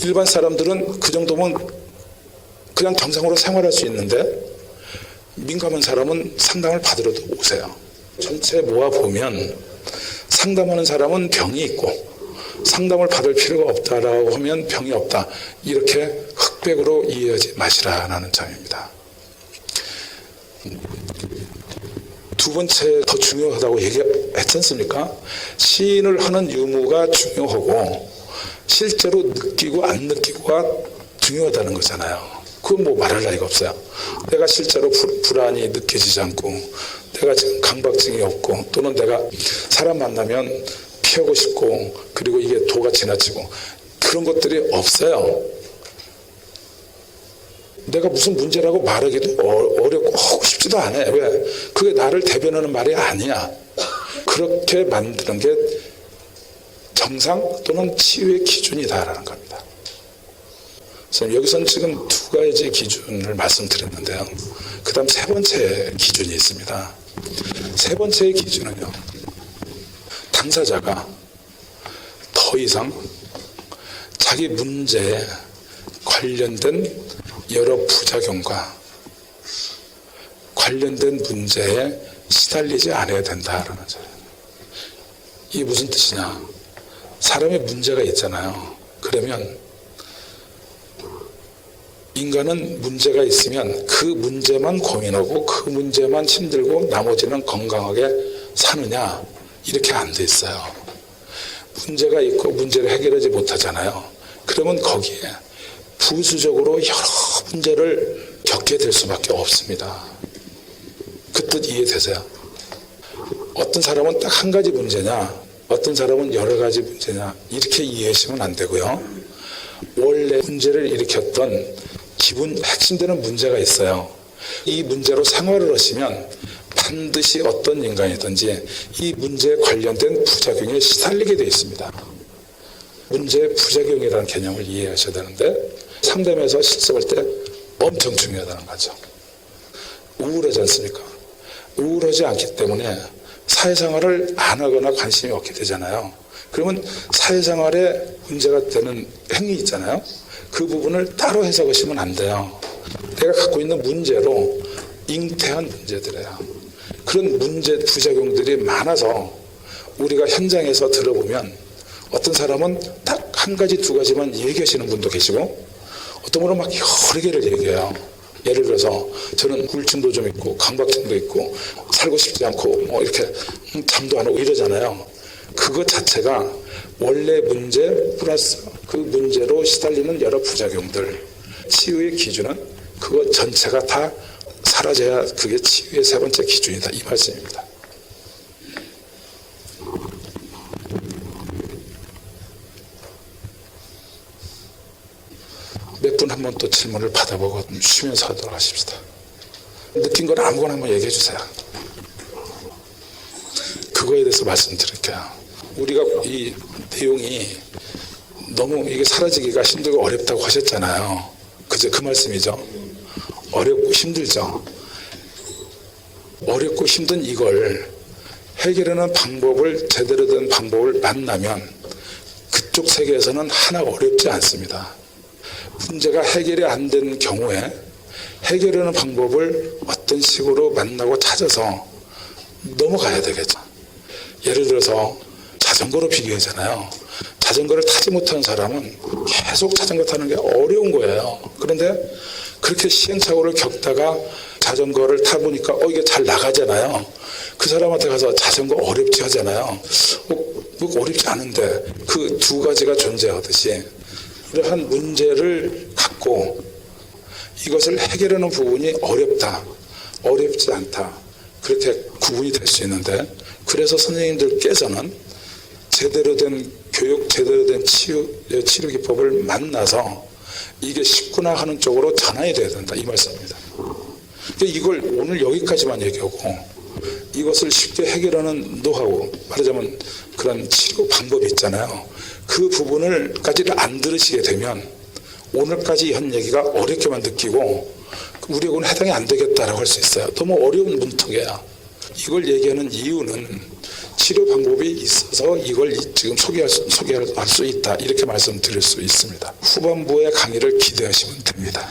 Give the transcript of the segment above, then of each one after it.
일반 사람들은 그 정도면 그냥 정상으로 생활할 수 있는데 민감한 사람은 상담을 받으러도 오세요. 전체 모아보면 상담하는 사람은 병이 있고 상담을 받을 필요가 없다라고 하면 병이 없다. 이렇게 흑백으로 이해하지 마시라는 점입니다. 두 번째 더 중요하다고 얘기했지 않습니까? 시인을 하는 유무가 중요하고 실제로 느끼고 안 느끼고가 중요하다는 거잖아요. 그건 뭐 말할 나위가 없어요. 내가 실제로 불안이 느껴지지 않고 내가 지금 강박증이 없고 또는 내가 사람 만나면 피하고 싶고 그리고 이게 도가 지나치고 그런 것들이 없어요. 내가 무슨 문제라고 말하기도 어렵고 하고 싶지도 않아. 왜? 그게 나를 대변하는 말이 아니야. 그렇게 만드는 게 정상 또는 치유의 기준이다라는 겁니다. 그래서 여기서는 지금 두 가지 기준을 말씀드렸는데요. 그 다음 세 번째 기준이 있습니다. 세 번째의 기준은요. 당사자가 더 이상 자기 문제에 관련된 여러 부작용과 관련된 문제에 시달리지 않아야 된다라는 거예요. 이게 무슨 뜻이냐? 사람의 문제가 있잖아요. 그러면 인간은 문제가 있으면 그 문제만 고민하고 그 문제만 힘들고 나머지는 건강하게 사느냐? 이렇게 안 돼 있어요. 문제가 있고 문제를 해결하지 못하잖아요. 그러면 거기에 부수적으로 여러 문제를 겪게 될 수밖에 없습니다. 그 뜻 이해되세요? 어떤 사람은 딱 한 가지 문제냐, 어떤 사람은 여러 가지 문제냐, 이렇게 이해하시면 안 되고요. 원래 문제를 일으켰던 기본 핵심되는 문제가 있어요. 이 문제로 생활을 하시면 반드시 어떤 인간이든지 이 문제에 관련된 부작용에 시달리게 되어 있습니다. 문제의 부작용이라는 개념을 이해하셔야 되는데 상담에서 실습할 때 엄청 중요하다는 거죠. 우울하지 않습니까? 우울하지 않기 때문에 사회생활을 안 하거나 관심이 없게 되잖아요. 그러면 사회생활에 문제가 되는 행위 있잖아요. 그 부분을 따로 해석하시면 안 돼요. 내가 갖고 있는 문제로 잉태한 문제들이에요. 그런 문제 부작용들이 많아서 우리가 현장에서 들어보면 어떤 사람은 딱 한 가지 두 가지만 얘기하시는 분도 계시고 어떤 분은 막 여러 개를 얘기해요. 예를 들어서 저는 우울증도 좀 있고 강박증도 있고 살고 싶지 않고 뭐 이렇게 잠도 안 오고 이러잖아요. 그것 자체가 원래 문제 플러스 그 문제로 시달리는 여러 부작용들. 치유의 기준은 그것 전체가 다 사라져야 그게 치유의 세 번째 기준이다. 이 말씀입니다. 몇 분 한번 또 질문을 받아보고 쉬면서 하도록 하십시다. 느낀 건 아무거나 한번 얘기해 주세요. 그거에 대해서 말씀드릴게요. 우리가 이 내용이 너무 이게 사라지기가 힘들고 어렵다고 하셨잖아요. 그죠? 그 말씀이죠. 어렵고 힘들죠. 어렵고 힘든 이걸 해결하는 방법을 제대로 된 방법을 만나면 그쪽 세계에서는 하나 어렵지 않습니다. 문제가 해결이 안 된 경우에 해결하는 방법을 어떤 식으로 만나고 찾아서 넘어가야 되겠죠. 예를 들어서 자전거로 비교하잖아요. 자전거를 타지 못하는 사람은 계속 자전거 타는 게 어려운 거예요. 그런데 그렇게 시행착오를 겪다가 자전거를 타보니까 이게 잘 나가잖아요. 그 사람한테 가서 자전거 어렵지 하잖아요. 뭐 어렵지 않은데 그 두 가지가 존재하듯이 이러한 문제를 갖고 이것을 해결하는 부분이 어렵다, 어렵지 않다 그렇게 구분이 될 수 있는데 그래서 선생님들께서는 제대로 된 교육, 제대로 된 치료 기법을 만나서 이게 쉽구나 하는 쪽으로 전환이 돼야 된다 이 말씀입니다. 이걸 오늘 여기까지만 얘기하고 이것을 쉽게 해결하는 노하우 말하자면 그런 치료 방법이 있잖아요. 그 부분을까지를 안 들으시게 되면 오늘까지 한 얘기가 어렵게만 느끼고 우리하고는 해당이 안 되겠다라고 할 수 있어요. 너무 어려운 문턱이야. 이걸 얘기하는 이유는 치료 방법이 있어서 이걸 지금 소개할 수 있다, 이렇게 말씀드릴 수 있습니다. 후반부의 강의를 기대하시면 됩니다.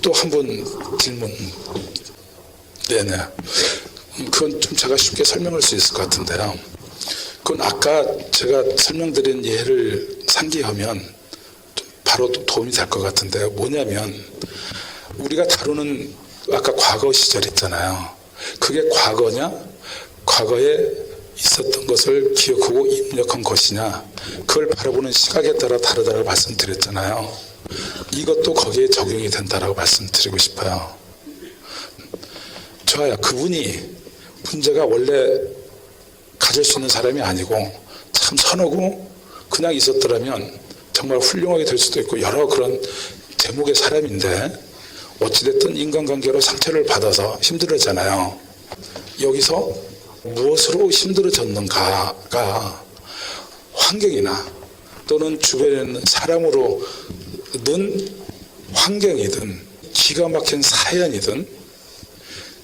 또 한 분 질문. 네네. 그건 좀 제가 쉽게 설명할 수 있을 것 같은데요. 그건 아까 제가 설명드린 예를 상기하면 바로 또 도움이 될 것 같은데요. 뭐냐면 우리가 다루는 아까 과거 시절 있잖아요. 그게 과거냐, 과거에 있었던 것을 기억하고 입력한 것이냐, 그걸 바라보는 시각에 따라 다르다고 말씀드렸잖아요. 이것도 거기에 적용이 된다라고 말씀드리고 싶어요. 좋아요. 그분이 문제가 원래 가질 수 있는 사람이 아니고 참 선하고 그냥 있었더라면 정말 훌륭하게 될 수도 있고 여러 그런 제목의 사람인데 어찌됐든 인간관계로 상처를 받아서 힘들었잖아요. 여기서 무엇으로 힘들어졌는가가 환경이나 또는 주변에 있는 사람으로든 환경이든 기가 막힌 사연이든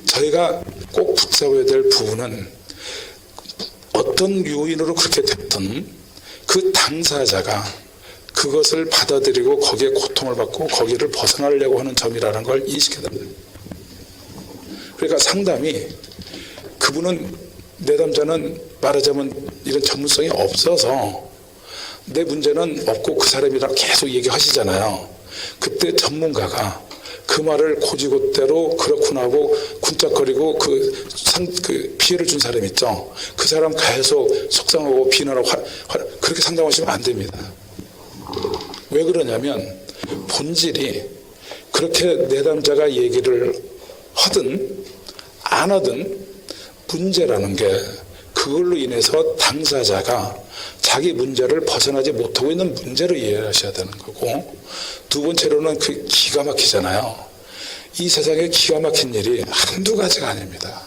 저희가 꼭 붙잡아야 될 부분은 어떤 요인으로 그렇게 됐든 그 당사자가 그것을 받아들이고 거기에 고통을 받고 거기를 벗어나려고 하는 점이라는 걸 인식해야 됩니다. 그러니까 상담이 그분은 내담자는 말하자면 이런 전문성이 없어서 내 문제는 없고 그 사람이랑 계속 얘기하시잖아요. 그때 전문가가 그 말을 고지고대로 그렇구나 하고 쿵짝거리고 그 피해를 준 사람 있죠. 그 사람 계속 속상하고 비난하고 그렇게 상담하시면 안 됩니다. 왜 그러냐면 본질이 그렇게 내담자가 얘기를 하든 안 하든 문제라는 게 그걸로 인해서 당사자가 자기 문제를 벗어나지 못하고 있는 문제로 이해하셔야 되는 거고, 두 번째로는 그 기가 막히잖아요. 이 세상에 기가 막힌 일이 한두 가지가 아닙니다.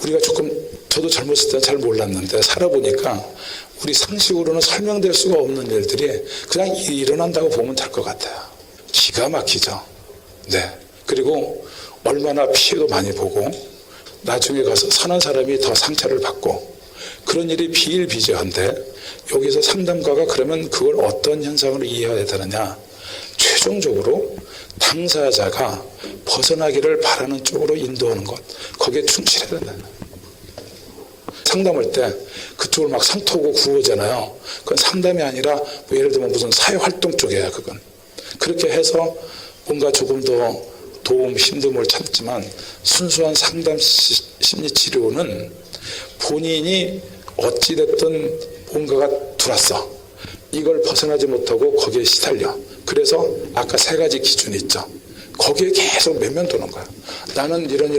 우리가 저도 젊었을 때는 잘 몰랐는데 살아보니까 우리 상식으로는 설명될 수가 없는 일들이 그냥 일어난다고 보면 될 것 같아요. 기가 막히죠. 네. 그리고 얼마나 피해도 많이 보고 나중에 가서 선한 사람이 더 상처를 받고 그런 일이 비일비재한데 여기서 상담가가 그러면 그걸 어떤 현상으로 이해해야 되느냐, 최종적으로 당사자가 벗어나기를 바라는 쪽으로 인도하는 것, 거기에 충실해야 된다. 상담할 때 그쪽을 막 상토하고 구호잖아요. 그건 상담이 아니라 뭐 예를 들면 무슨 사회활동 쪽이에요. 그건 그렇게 해서 뭔가 조금 더 도움, 힘듦을 찾지만 순수한 상담 심리치료는 본인이 어찌됐든 뭔가가 들어왔어. 이걸 벗어나지 못하고 거기에 시달려. 그래서 아까 세 가지 기준이 있죠. 거기에 계속 매면 도는 거야. 나는 이런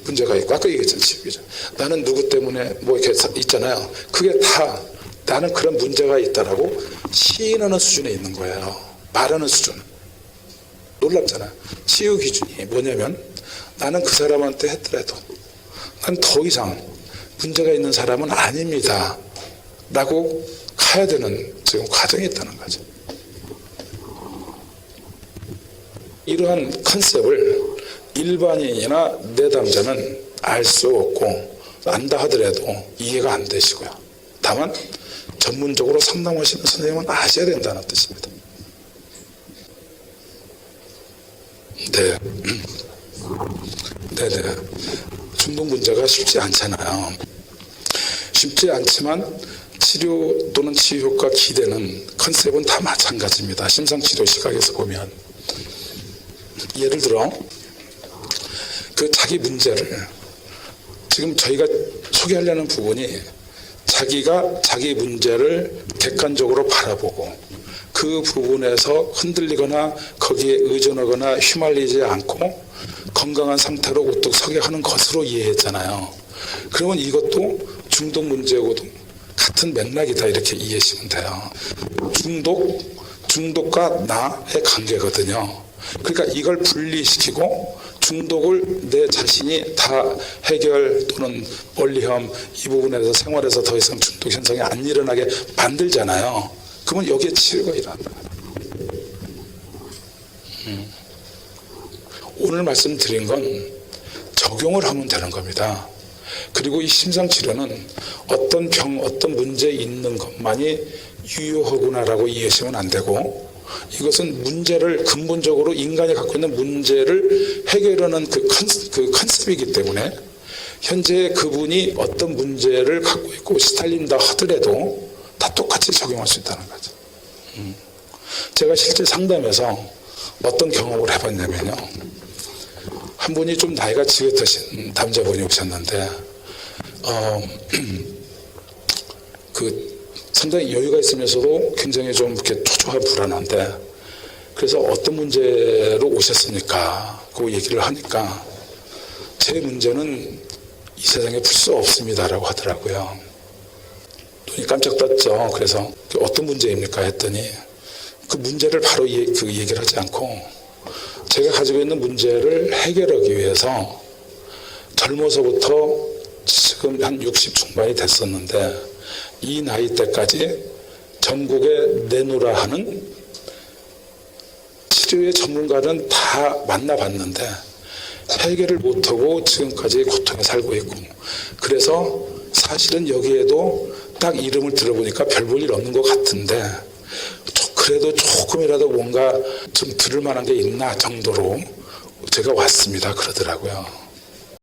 문제가 있고, 아까 얘기했잖아요. 나는 누구 때문에 뭐 이렇게 있잖아요. 그게 다 나는 그런 문제가 있다라고 시인하는 수준에 있는 거예요. 말하는 수준. 놀랍잖아요. 치유 기준이 뭐냐면 나는 그 사람한테 했더라도 난 더 이상 문제가 있는 사람은 아닙니다 라고 가야 되는 지금 과정이 있다는 거죠. 이러한 컨셉을 일반인이나 내담자는 알 수 없고 안다 하더라도 이해가 안 되시고요. 다만 전문적으로 상담하시는 선생님은 아셔야 된다는 뜻입니다. 네. 네네. 중독 문제가 쉽지 않잖아요. 쉽지 않지만 치료 또는 치유 효과 기대는 컨셉은 다 마찬가지입니다. 심상치료 시각에서 보면. 예를 들어, 그 자기 문제를, 지금 저희가 소개하려는 부분이 자기가 자기 문제를 객관적으로 바라보고 그 부분에서 흔들리거나 거기에 의존하거나 휘말리지 않고 건강한 상태로 우뚝 서게 하는 것으로 이해했잖아요. 그러면 이것도 중독 문제하고도 같은 맥락이다 이렇게 이해하시면 돼요. 중독과 나의 관계거든요. 그러니까 이걸 분리시키고 중독을 내 자신이 다 해결 또는 멀리함 이 부분에서 생활에서 더 이상 중독 현상이 안 일어나게 만들잖아요. 그러면 여기에 치료가 일어난다. 오늘 말씀드린 건 적용을 하면 되는 겁니다. 그리고 이 심상치료는 어떤 병, 어떤 문제 있는 것만이 유효하구나라고 이해하시면 안 되고, 이것은 문제를 근본적으로 인간이 갖고 있는 문제를 해결하는 그 컨셉이기 때문에 현재 그분이 어떤 문제를 갖고 있고 시달린다 하더라도 다 똑같이 적용할 수 있다는 거죠. 제가 실제 상담에서 어떤 경험을 해봤냐면요. 한 분이 좀 나이가 지긋하신 남자분이 오셨는데 상당히 여유가 있으면서도 굉장히 좀 이렇게 초조하고 불안한데, 그래서 어떤 문제로 오셨습니까? 그 얘기를 하니까 제 문제는 이 세상에 풀 수 없습니다라고 하더라고요. 눈이 깜짝 떴죠. 그래서 어떤 문제입니까? 했더니 그 문제를 바로 그 얘기를 하지 않고 제가 가지고 있는 문제를 해결하기 위해서 젊어서부터 지금 한 60 중반이 됐었는데 이 나이 때까지 전국에 내놓으라 하는 치료의 전문가는 다 만나봤는데 해결을 못하고 지금까지 고통에 살고 있고, 그래서 사실은 여기에도 딱 이름을 들어보니까 별 볼 일 없는 것 같은데 그래도 조금이라도 뭔가 좀 들을 만한 게 있나 정도로 제가 왔습니다 그러더라고요.